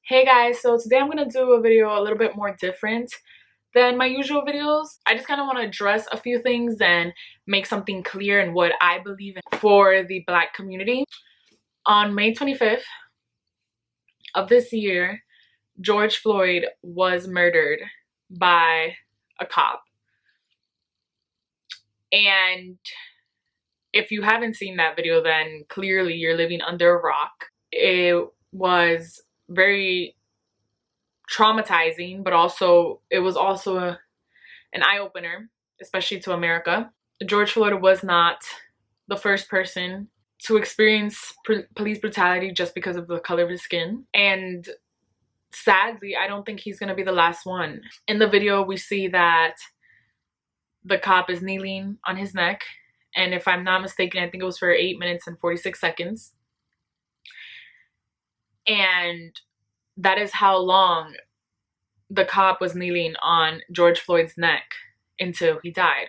Hey guys, so today I'm gonna do a video a little bit more different than my usual videos. I just kind of want to address a few things and make something clear in what I believe in for the Black community. On May 25th of this year, George Floyd was murdered by a cop. And if you haven't seen that video, then clearly you're living under a rock. It was very traumatizing, but also it was also an eye-opener, especially to America. George Floyd was not the first person to experience police brutality just because of the color of his skin, and sadly I don't think he's gonna be the last one. In the video we see that the cop is kneeling on his neck, and if I'm not mistaken, I think it was for 8 minutes and 46 seconds. And that is how long the cop was kneeling on George Floyd's neck until he died.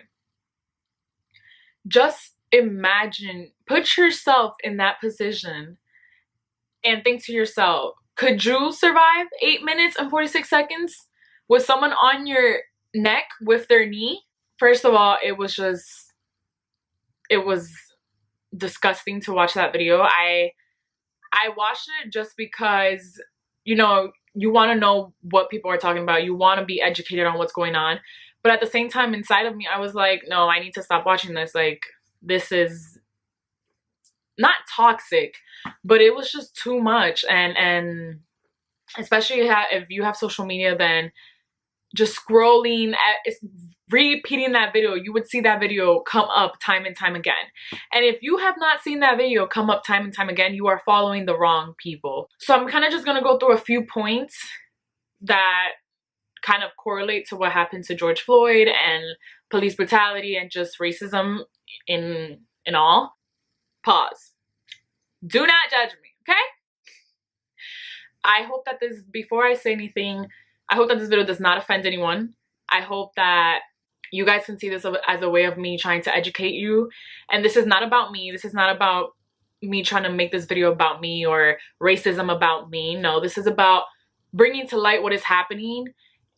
Just imagine, put yourself in that position and think to yourself, could you survive 8 minutes and 46 seconds with someone on your neck with their knee? First of all, it was disgusting to watch that video. I watched it just because, you know, you want to know what people are talking about. You want to be educated on what's going on. But at the same time, inside of me, I was like, no, I need to stop watching this. Like, this is not toxic, but it was just too much. And especially if you have social media, then just scrolling, repeating that video, you would see that video come up time and time again. And if you have not seen that video come up time and time again, you are following the wrong people. So I'm kind of just gonna go through a few points that kind of correlate to what happened to George Floyd and police brutality and just racism in all. Pause. Do not judge me, okay? I hope that before I say anything, I hope that this video does not offend anyone. I hope that you guys can see this as a way of me trying to educate you. And this is not about me. This is not about me trying to make this video about me or racism about me. No, this is about bringing to light what is happening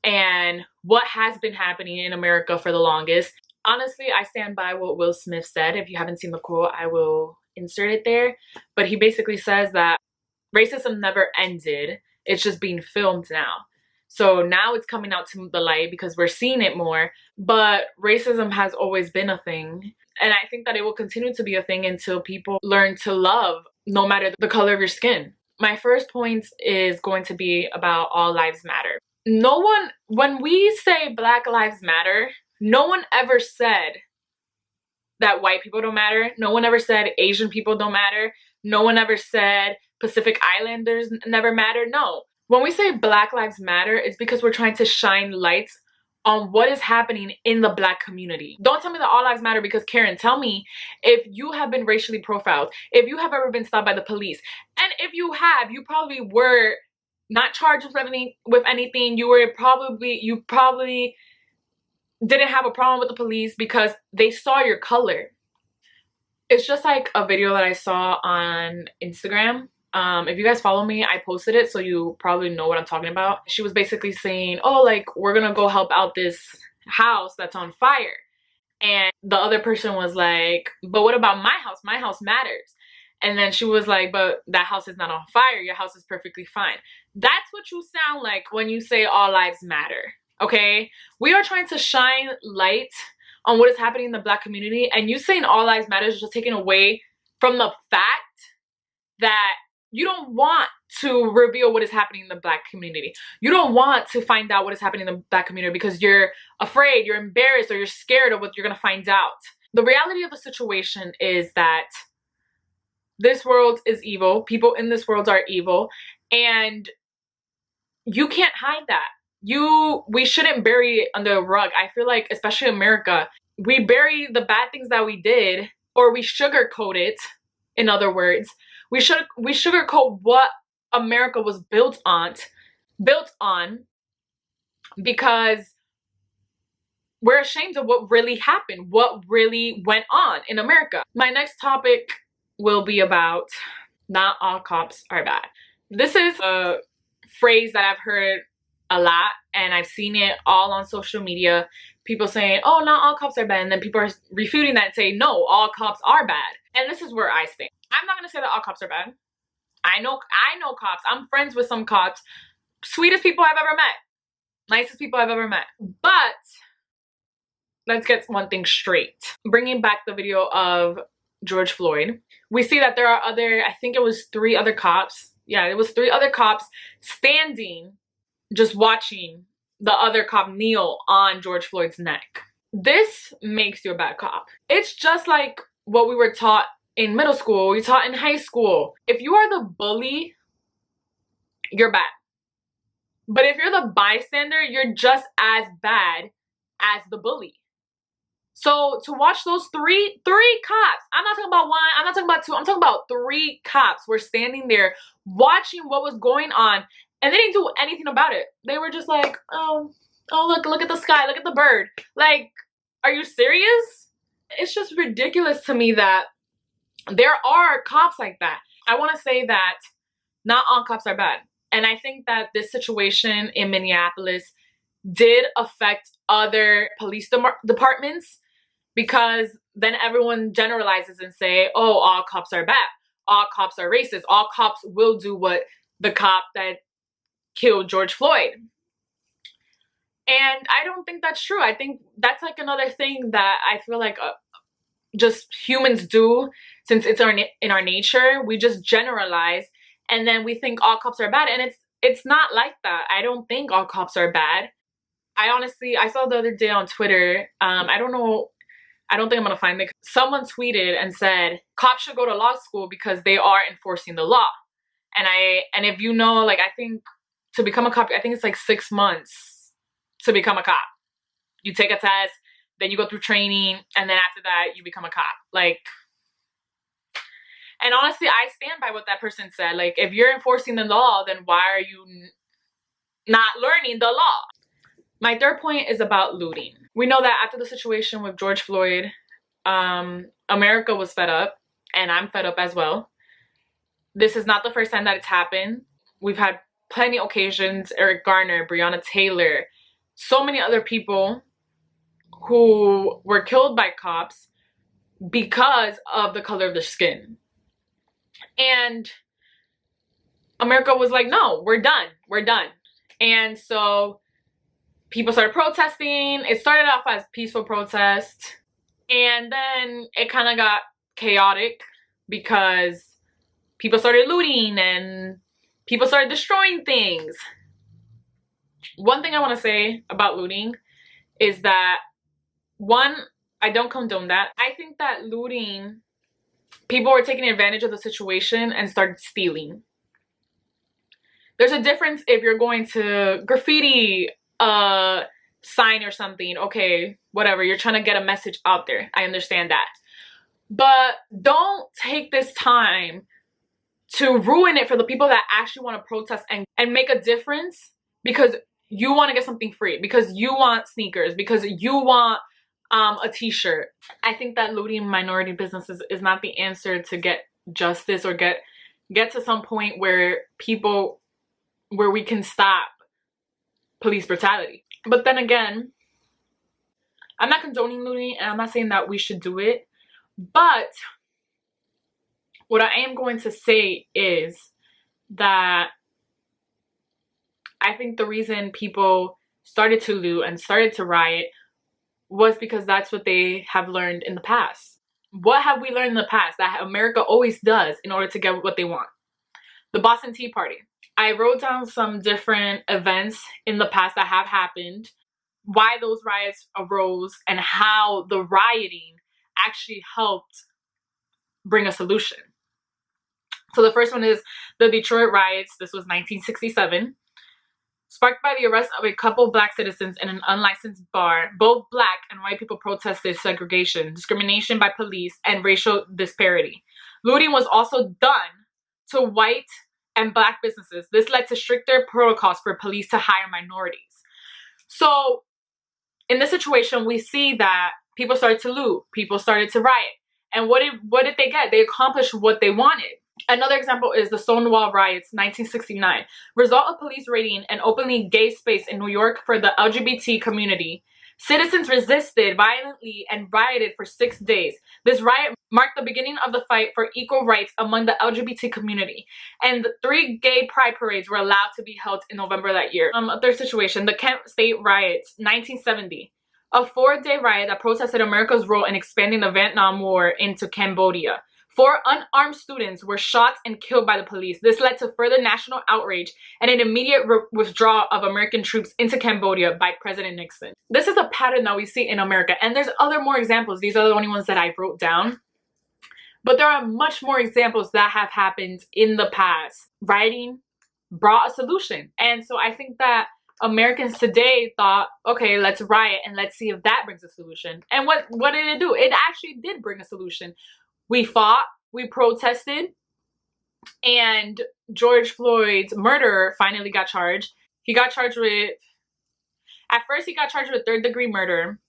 and what has been happening in America for the longest. Honestly, I stand by what Will Smith said. If you haven't seen the quote, I will insert it there. But he basically says that racism never ended. It's just being filmed now. So now it's coming out to the light because we're seeing it more. But racism has always been a thing. And I think that it will continue to be a thing until people learn to love no matter the color of your skin. My first point is going to be about all lives matter. No one, when we say Black Lives Matter, no one ever said that white people don't matter. No one ever said Asian people don't matter. No one ever said Pacific Islanders never matter. No. When we say Black Lives Matter, it's because we're trying to shine lights on what is happening in the Black community. Don't tell me that all lives matter, because Karen, tell me if you have been racially profiled, if you have ever been stopped by the police, and if you have, you probably were not charged with anything. You probably didn't have a problem with the police because they saw your color. It's just like a video that I saw on Instagram. If you guys follow me, I posted it, so you probably know what I'm talking about. She was basically saying, oh, like, we're gonna go help out this house that's on fire. And the other person was like, but what about my house? My house matters. And then she was like, but that house is not on fire. Your house is perfectly fine. That's what you sound like when you say all lives matter, okay? We are trying to shine light on what is happening in the Black community, and you saying all lives matter is just taken away from the fact that you don't want to reveal what is happening in the Black community. You don't want to find out what is happening in the Black community because you're afraid, you're embarrassed, or you're scared of what you're gonna find out. The reality of the situation is that this world is evil. People in this world are evil, and you can't hide that. We shouldn't bury it under a rug. I feel like, especially America, we bury the bad things that we did, or we sugarcoat it. In other words, we sugarcoat what America was built on because we're ashamed of what really happened, what really went on in America. My next topic will be about not all cops are bad. This is a phrase that I've heard a lot, and I've seen it all on social media. People saying, oh, not all cops are bad, and then people are refuting that and say, no, all cops are bad. And this is where I stand. I'm not gonna say that all cops are bad. I know cops. I'm friends with some cops. Sweetest people I've ever met. Nicest people I've ever met. But let's get one thing straight. Bringing back the video of George Floyd, we see that there are other, I think it was 3 other cops. Yeah, it was 3 other cops standing, just watching the other cop kneel on George Floyd's neck. This makes you a bad cop. It's just like what we were taught in middle school, we taught in high school. If you are the bully, you're bad. But if you're the bystander, you're just as bad as the bully. So to watch those three cops, I'm not talking about 1, I'm not talking about 2, I'm talking about 3 cops were standing there watching what was going on, and they didn't do anything about it. They were just like, oh look at the sky, look at the bird. Like, are you serious? It's just ridiculous to me that there are cops like that. I want to say that not all cops are bad. And I think that this situation in Minneapolis did affect other police departments, because then everyone generalizes and say, oh, all cops are bad. All cops are racist. All cops will do what the cop that killed George Floyd. And I don't think that's true. I think that's like another thing that I feel like just humans do, since it's in our nature. We just generalize, and then we think all cops are bad, and it's not like that. I don't think all cops are bad. I saw the other day on Twitter, I don't think I'm gonna find it. Someone tweeted and said cops should go to law school because they are enforcing the law. And if you know, like, I think to become a cop, I think it's like 6 months to become a cop. You take a test, then you go through training, and then after that you become a cop. Like, and honestly, I stand by what that person said. Like, if you're enforcing the law, then why are you not learning the law? My third point is about looting. We know that after the situation with George Floyd, America was fed up, and I'm fed up as well. This is not the first time that it's happened. We've had plenty of occasions. Eric Garner, Breonna Taylor, so many other people who were killed by cops because of the color of their skin. And America was like, no, we're done. We're done. And so people started protesting. It started off as peaceful protest, and then it kind of got chaotic because people started looting and people started destroying things. One thing I want to say about looting is that, one, I don't condone that. I think that looting, people were taking advantage of the situation and started stealing. There's a difference if you're going to graffiti a sign or something. Okay, whatever, you're trying to get a message out there. I understand that. But don't take this time to ruin it for the people that actually want to protest and make a difference because you want to get something free, because you want sneakers, because you want a t-shirt. I think that looting minority businesses is not the answer to get justice or get to some point where we can stop police brutality. But then again, I'm not condoning looting, and I'm not saying that we should do it, but what I am going to say is that I think the reason people started to loot and started to riot was because that's what they have learned in the past. What have we learned in the past that America always does in order to get what they want? The Boston Tea Party. I wrote down some different events in the past that have happened, why those riots arose, and how the rioting actually helped bring a solution. So the first one is the Detroit riots. This was 1967. Sparked by the arrest of a couple black citizens in an unlicensed bar, both black and white people protested segregation, discrimination by police, and racial disparity. Looting was also done to white and black businesses. This led to stricter protocols for police to hire minorities. So in this situation, we see that people started to loot, people started to riot. And what did they get? They accomplished what they wanted. Another example is the Stonewall Riots, 1969. Result of police raiding an openly gay space in New York for the LGBT community. Citizens resisted violently and rioted for 6 days. This riot marked the beginning of the fight for equal rights among the LGBT community. And 3 gay pride parades were allowed to be held in November that year. A third situation, the Kent State Riots, 1970. A 4-day riot that protested America's role in expanding the Vietnam War into Cambodia. 4 unarmed students were shot and killed by the police. This led to further national outrage and an immediate withdrawal of American troops into Cambodia by President Nixon. This is a pattern that we see in America, and there's other more examples. These are the only ones that I wrote down. But there are much more examples that have happened in the past. Rioting brought a solution. And so I think that Americans today thought, okay, let's riot and let's see if that brings a solution. And what did it do? It actually did bring a solution. We fought, we protested, and George Floyd's murderer finally got charged. He got charged with, at first he got charged with 3rd-degree murder,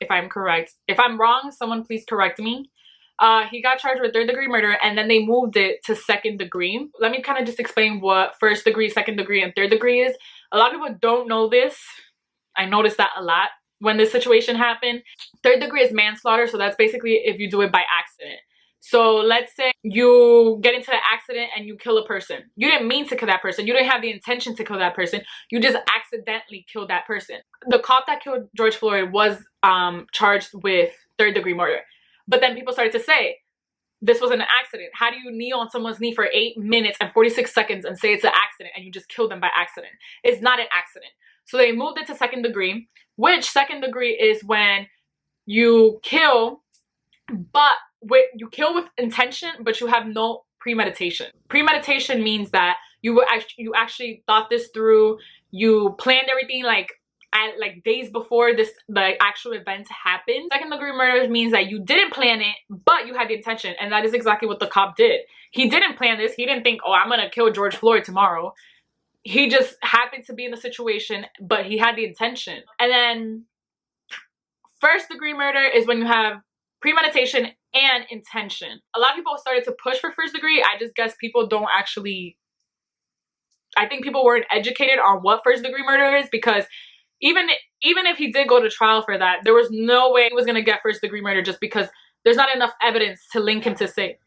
if I'm correct. If I'm wrong, someone please correct me. He got charged with 3rd-degree murder, and then they moved it to 2nd degree. Let me kind of just explain what 1st degree, 2nd degree, and 3rd degree is. A lot of people don't know this. I noticed that a lot when this situation happened. 3rd degree is manslaughter, so that's basically if you do it by accident. So let's say you get into an accident and you kill a person. You didn't mean to kill that person. You didn't have the intention to kill that person. You just accidentally killed that person. The cop that killed George Floyd was charged with 3rd-degree murder. But then people started to say, this was an accident. How do you kneel on someone's knee for 8 minutes and 46 seconds and say it's an accident and you just killed them by accident? It's not an accident. So they moved it to 2nd degree, which 2nd degree is when you kill, but you kill with intention, but you have no premeditation. Premeditation means that you actually thought this through. You planned everything like days before the actual event happened. 2nd-degree murder means that you didn't plan it, but you had the intention, and that is exactly what the cop did. He didn't plan this. He didn't think, oh, I'm gonna kill George Floyd tomorrow. He just happened to be in the situation, but he had the intention. And then 1st-degree murder is when you have premeditation and intention. A lot of people started to push for 1st degree. I just guess people don't actually, I think people weren't educated on what 1st-degree murder is, because even if he did go to trial for that, there was no way he was going to get 1st-degree murder, just because there's not enough evidence to link him to say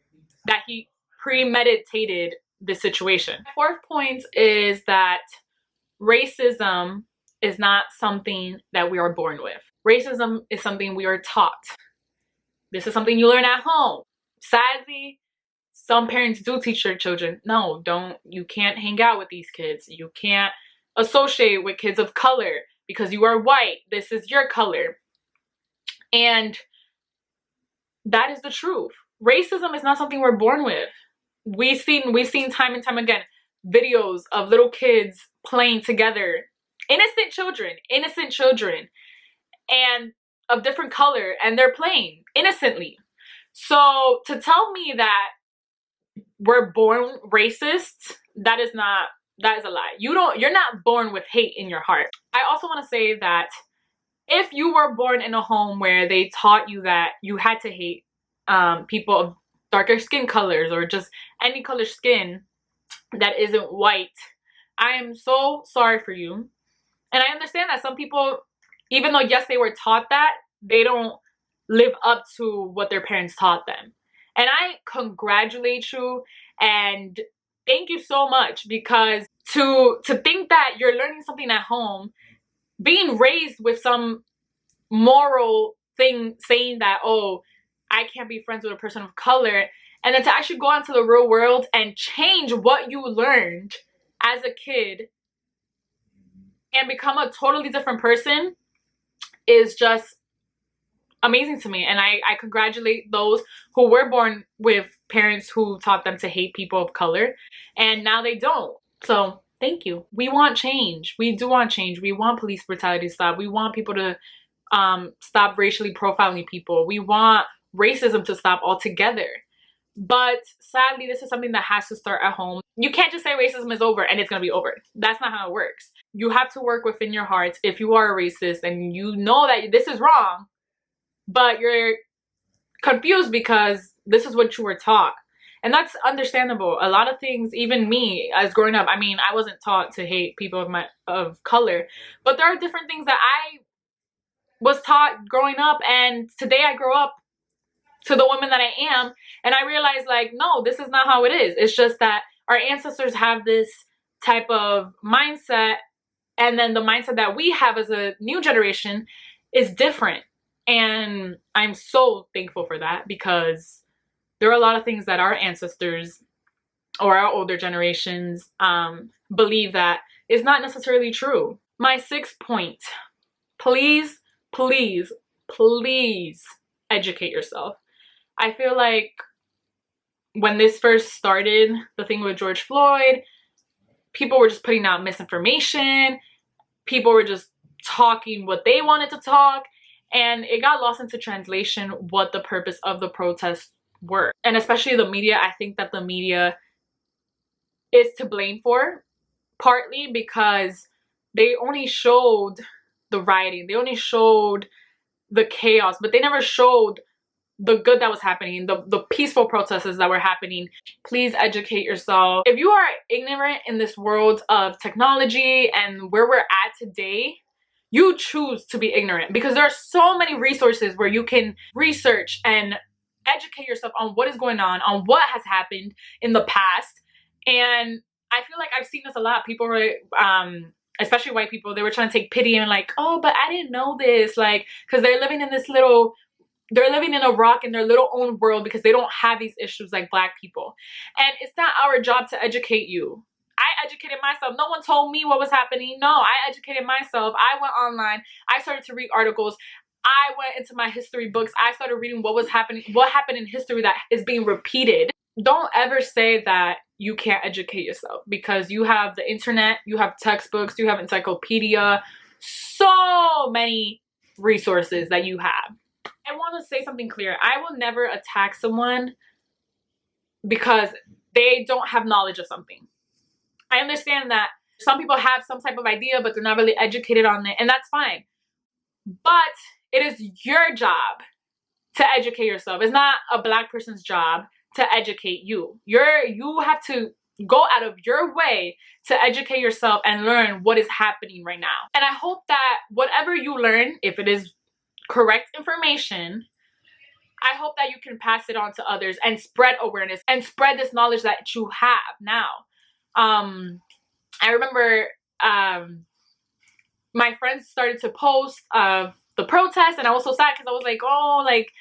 that he premeditated this situation. 4th point is that racism is not something that we are born with. Racism is something we are taught. This is something you learn at home. Sadly, some parents do teach their children, no, you can't hang out with these kids. You can't associate with kids of color because you are white. This is your color. And that is the truth. Racism is not something we're born with. We've seen time and time again videos of little kids playing together. Innocent children. And of different color, and they're playing innocently. So to tell me that we're born racist, that is a lie. You're not born with hate in your heart. I also want to say that if you were born in a home where they taught you that you had to hate people of darker skin colors or just any color skin that isn't white, I am so sorry for you. And I understand that some people, even though, yes, they were taught that, they don't live up to what their parents taught them. And I congratulate you and thank you so much, because to think that you're learning something at home, being raised with some moral thing saying that, oh, I can't be friends with a person of color, and then to actually go out into the real world and change what you learned as a kid and become a totally different person is just amazing to me. And I congratulate those who were born with parents who taught them to hate people of color and now they don't. So thank you. We want change. We do want change. We want police brutality to stop. We want people to stop racially profiling people. We want racism to stop altogether. But sadly, this is something that has to start at home. You can't just say racism is over and it's going to be over. That's not how it works. You have to work within your hearts. If you are a racist and you know that this is wrong, but you're confused because this is what you were taught. And that's understandable. A lot of things, even me as growing up, I mean, I wasn't taught to hate people of color, but there are different things that I was taught growing up, and today I grow up to the woman that I am, and I realize, like, no, this is not how it is. It's just that our ancestors have this type of mindset, and then the mindset that we have as a new generation is different. And I'm so thankful for that, because there are a lot of things that our ancestors or our older generations believe that is not necessarily true. My sixth point, please, please, please educate yourself. I feel like when this first started, the thing with George Floyd, people were just putting out misinformation. People were just talking what they wanted to talk, and it got lost into translation what the purpose of the protests were. And especially the media, I think that the media is to blame for, partly because they only showed the rioting, they only showed the chaos, but they never showed the good that was happening, the peaceful protesters that were happening. Please educate yourself. If you are ignorant in this world of technology and where we're at today, you choose to be ignorant, because there are so many resources where you can research and educate yourself on what is going on what has happened in the past. And I feel like I've seen this a lot. People were especially white people, they were trying to take pity and like, oh, but I didn't know this, like, because they're living in this little, they're living in a rock in their little own world, because they don't have these issues like Black people. And it's not our job to educate you. I educated myself. No one told me what was happening. No, I educated myself. I went online. I started to read articles. I went into my history books. I started reading what was happening, what happened in history that is being repeated. Don't ever say that you can't educate yourself, because you have the internet, you have textbooks, you have encyclopedia, so many resources that you have. I want to say something clear. I will never attack someone because they don't have knowledge of something. I understand that some people have some type of idea, but they're not really educated on it, and that's fine. But it is your job to educate yourself. It's not a Black person's job to educate you. You have to go out of your way to educate yourself and learn what is happening right now. And I hope that whatever you learn, if it is correct information, I hope that you can pass it on to others and spread awareness and spread this knowledge that you have now. I remember my friends started to post of the protest, and I was so sad because I was like, oh, like,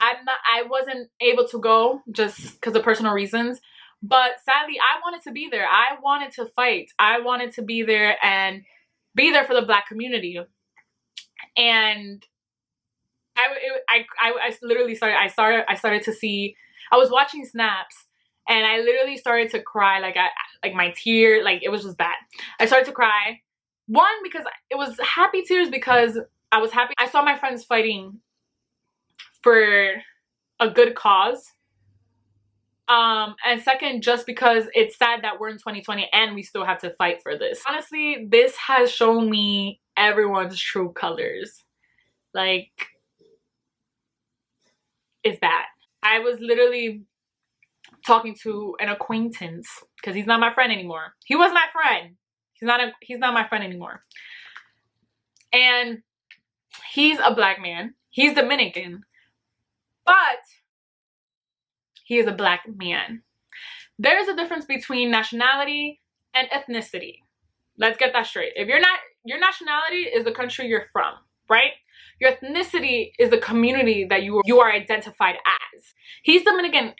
I wasn't able to go just because of personal reasons. But sadly, I wanted to be there. I wanted to fight. I wanted to be there and be there for the Black community. And I literally started to see, I was watching snaps, and I literally started to cry, like my tear, like it was just bad. I started to cry. One, because it was happy tears, because I was happy. I saw my friends fighting for a good cause. And second, just because it's sad that we're in 2020 and we still have to fight for this. Honestly, this has shown me everyone's true colors. Like, it's bad. I was literally talking to an acquaintance, because he's not my friend anymore. He was my friend. He's not my friend anymore. And he's a Black man. He's Dominican. But he is a Black man. There is a difference between nationality and ethnicity. Let's get that straight. If your nationality is the country you're from, right? Your ethnicity is the community that you are identified as. He's Dominican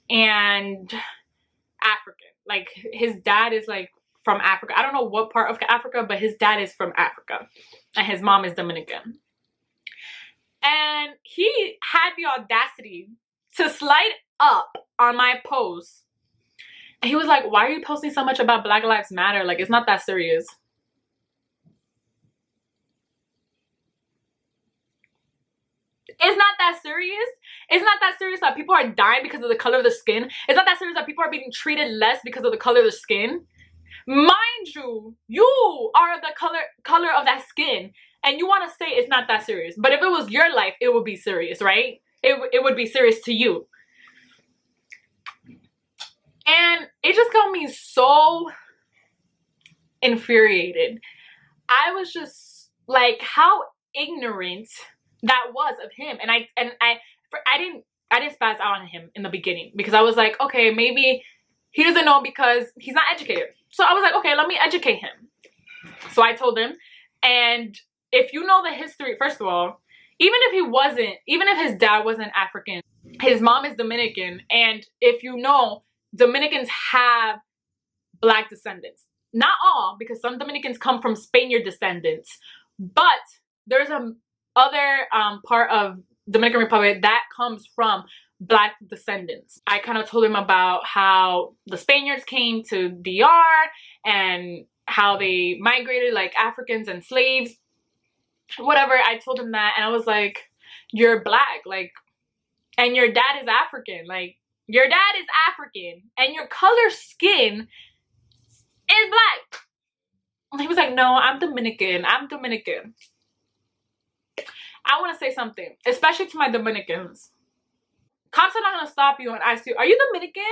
and African. Like, his dad is like from Africa. I don't know what part of Africa, but his dad is from Africa and his mom is Dominican. And he had the audacity to slide up on my post. And he was like, why are you posting so much about Black Lives Matter? Like, it's not that serious. It's not that serious. It's not that serious that people are dying because of the color of the skin. It's not that serious that people are being treated less because of the color of the skin. Mind you, you are the color of that skin, and you want to say it's not that serious. But if it was your life, it would be serious, right? It would be serious to you. And it just got me so infuriated. I was just like, how ignorant that was of him. And I didn't spaz out on him in the beginning because I was like, okay, maybe he doesn't know because he's not educated. So I was like, okay, let me educate him. So I told him, and if you know the history, first of all, even if his dad wasn't African, his mom is Dominican, and if you know, Dominicans have black descendants. Not all, because some Dominicans come from Spaniard descendants, but there's a other part of Dominican Republic that comes from black descendants. I kind of told him about how the Spaniards came to DR and how they migrated like Africans and slaves, whatever. I told him that, and I was like, you're black, like, and your dad is African, like, your dad is African and your color skin is black. And he was like, no, I'm Dominican. I want to say something, especially to my Dominicans. Cops are not going to stop you and ask you, are you Dominican?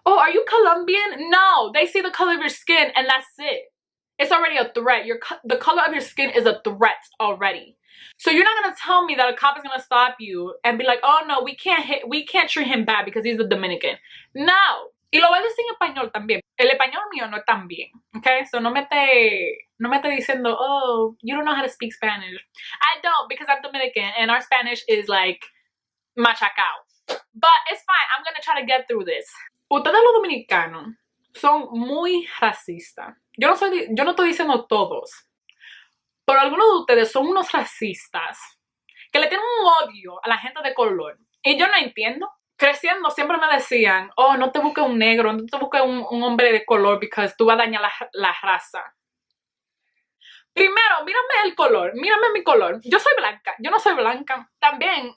Oh, are you Colombian? No, they see the color of your skin and that's it. It's already a threat. The color of your skin is a threat already. So you're not going to tell me that a cop is going to stop you and be like, oh no, we can't treat him bad because he's a Dominican. No. Y lo voy a decir en español también. El español mío no es tan bien. Okay? So no me esté diciendo, oh, you don't know how to speak Spanish. I don't, because I'm Dominican and our Spanish is like machacao. But it's fine. I'm going to try to get through this. Ustedes los dominicanos son muy racistas. Yo no estoy diciendo todos. Pero algunos de ustedes son unos racistas que le tienen un odio a la gente de color. Y yo no entiendo. Creciendo siempre me decían, oh, no te busques un negro, no te busques un hombre de color porque tú vas a dañar la raza. Primero, mírame el color, mírame mi color. Yo soy blanca, yo no soy blanca. También,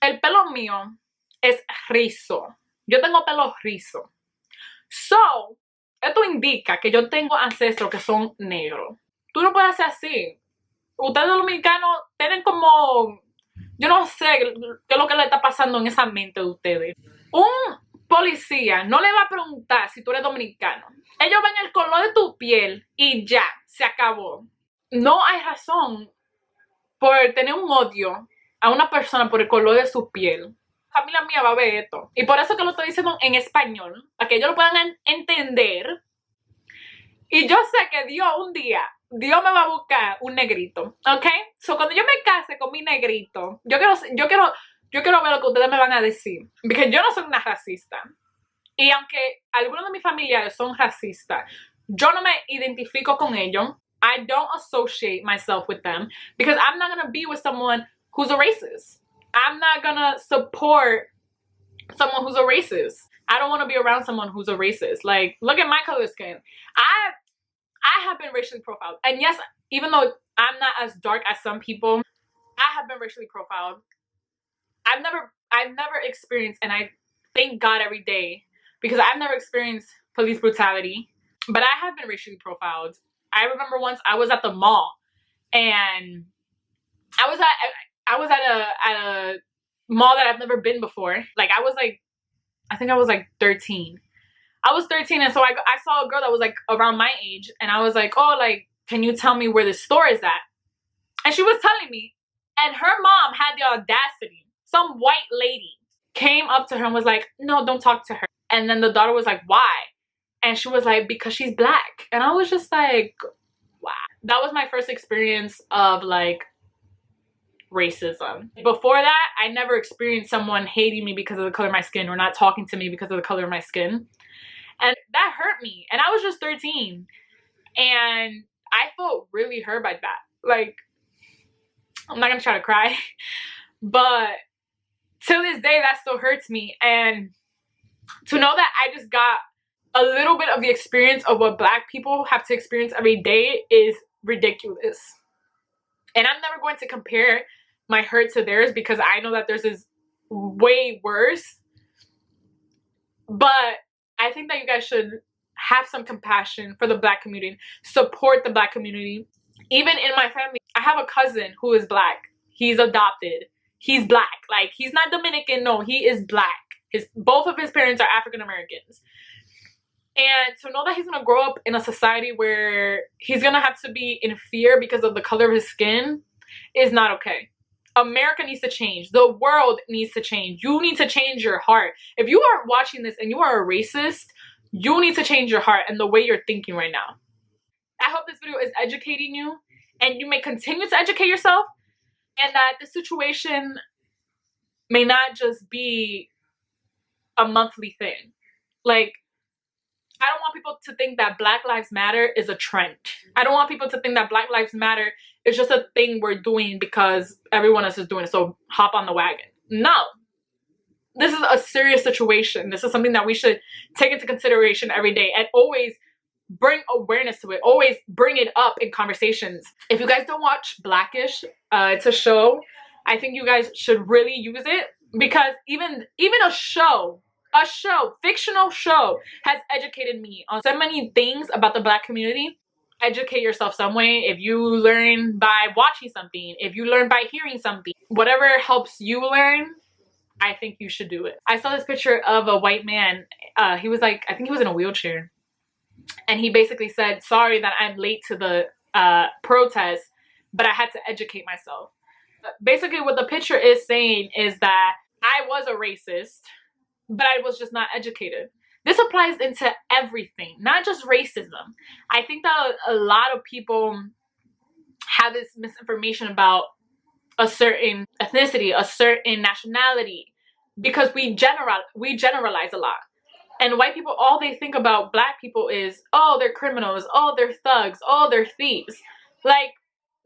el pelo mío es rizo. Yo tengo pelo rizo. So, esto indica que yo tengo ancestros que son negros. Tú no puedes hacer así. Ustedes los dominicanos tienen como... Yo no sé qué es lo que le está pasando en esa mente de ustedes. Un policía no le va a preguntar si tú eres dominicano. Ellos ven el color de tu piel y ya, se acabó. No hay razón por tener un odio a una persona por el color de su piel. La familia mía va a ver esto. Y por eso que lo estoy diciendo en español, para que ellos lo puedan entender. Y yo sé que Dios me va a buscar un negrito, ¿ok? So, cuando yo me case con mi negrito, yo quiero ver lo que ustedes me van a decir. Porque yo no soy una racista. Y aunque algunos de mis familiares son racistas, yo no me identifico con ellos. I don't associate myself with them because I'm not going to be with someone who's a racist. I'm not going to support someone who's a racist. I don't want to be around someone who's a racist. Like, look at my color skin. I have been racially profiled. And yes, even though I'm not as dark as some people, I have been racially profiled. I've never experienced, and I thank God every day, because I've never experienced police brutality, but I have been racially profiled. I remember once I was at the mall, and I was at a mall that I've never been before. Like, I think I was like 13. I was 13, and so I saw a girl that was like around my age, and I was like, oh, like, can you tell me where this store is at? And she was telling me, and her mom had the audacity. Some white lady came up to her and was like, no, don't talk to her. And then the daughter was like, why? And she was like, because she's black. And I was just like, wow. That was my first experience of like racism. Before that, I never experienced someone hating me because of the color of my skin or not talking to me because of the color of my skin. And that hurt me. And I was just 13. And I felt really hurt by that. Like, I'm not gonna try to cry. But till this day, that still hurts me. And to know that I just got a little bit of the experience of what black people have to experience every day is ridiculous. And I'm never going to compare my hurt to theirs because I know that theirs is way worse. But I think that you guys should have some compassion for the black community, support the black community. Even in my family, I have a cousin who is black. He's adopted. He's black. Like, he's not Dominican. No, he is black. Both of his parents are African Americans. And to know that he's gonna grow up in a society where he's gonna have to be in fear because of the color of his skin is not okay. America needs to change. The world needs to change. You need to change your heart. If you are watching this and you are a racist, you need to change your heart and the way you're thinking right now. I hope this video is educating you and you may continue to educate yourself, and that the situation may not just be a monthly thing. Like, I don't want people to think that Black Lives Matter is a trend. I don't want people to think that Black Lives Matter is just a thing we're doing because everyone else is doing it, so hop on the wagon. No. This is a serious situation. This is something that we should take into consideration every day and always bring awareness to it. Always bring it up in conversations. If you guys don't watch Blackish, it's a show. I think you guys should really use it, because even a fictional show has educated me on so many things about the Black community. Educate yourself some way. If you learn by watching something, if you learn by hearing something, whatever helps you learn, I think you should do it. I saw this picture of a white man. He was like, I think he was in a wheelchair. And he basically said, sorry that I'm late to the protest, but I had to educate myself. Basically what the picture is saying is that I was a racist, but I was just not educated. This applies into everything, not just racism. I think that a lot of people have this misinformation about a certain ethnicity, a certain nationality, because we generalize a lot. And white people, all they think about Black people is, oh, they're criminals, oh, they're thugs, oh, they're thieves. Like,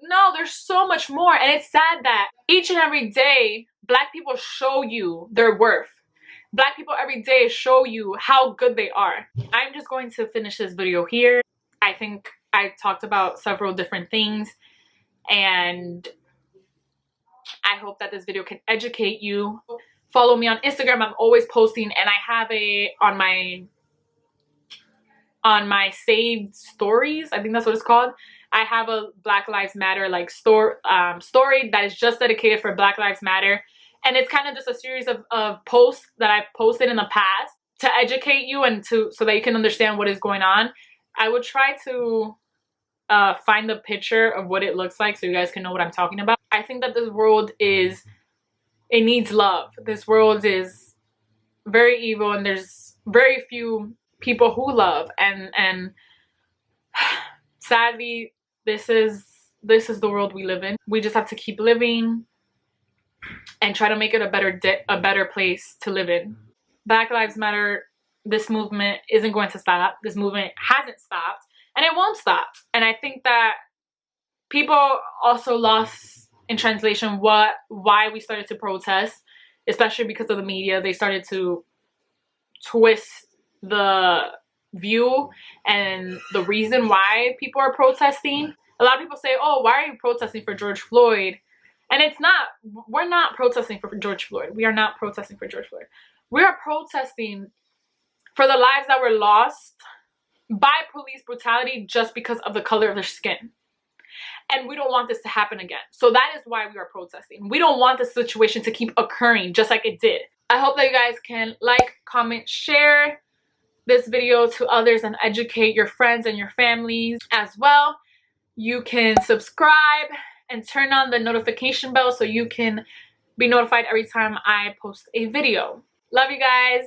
no, there's so much more. And it's sad that each and every day, Black people show you their worth. Black people every day show you how good they are. I'm just going to finish this video here. I think I talked about several different things, and I hope that this video can educate you. Follow me on Instagram. I'm always posting, and I have on my saved stories, I think that's what it's called, I have a Black Lives Matter like story that is just dedicated for Black Lives Matter. And it's kind of just a series of posts that I've posted in the past to educate you and so that you can understand what is going on. I would try to find the picture of what it looks like so you guys can know what I'm talking about. I think that this world it needs love. This world is very evil, and there's very few people who love, and sadly this is the world we live in. We just have to keep living and try to make it a better place to live in. Black Lives Matter, this movement isn't going to stop. This movement hasn't stopped, and it won't stop. And I think that people also lost in translation why we started to protest, especially because of the media. They started to twist the view and the reason why people are protesting. A lot of people say, oh, why are you protesting for George Floyd? And it's not, we're not protesting for George Floyd. We are not protesting for George Floyd. We are protesting for the lives that were lost by police brutality just because of the color of their skin. And we don't want this to happen again. So that is why we are protesting. We don't want this situation to keep occurring just like it did. I hope that you guys can like, comment, share this video to others and educate your friends and your families as well. You can subscribe and turn on the notification bell so you can be notified every time I post a video. Love you guys.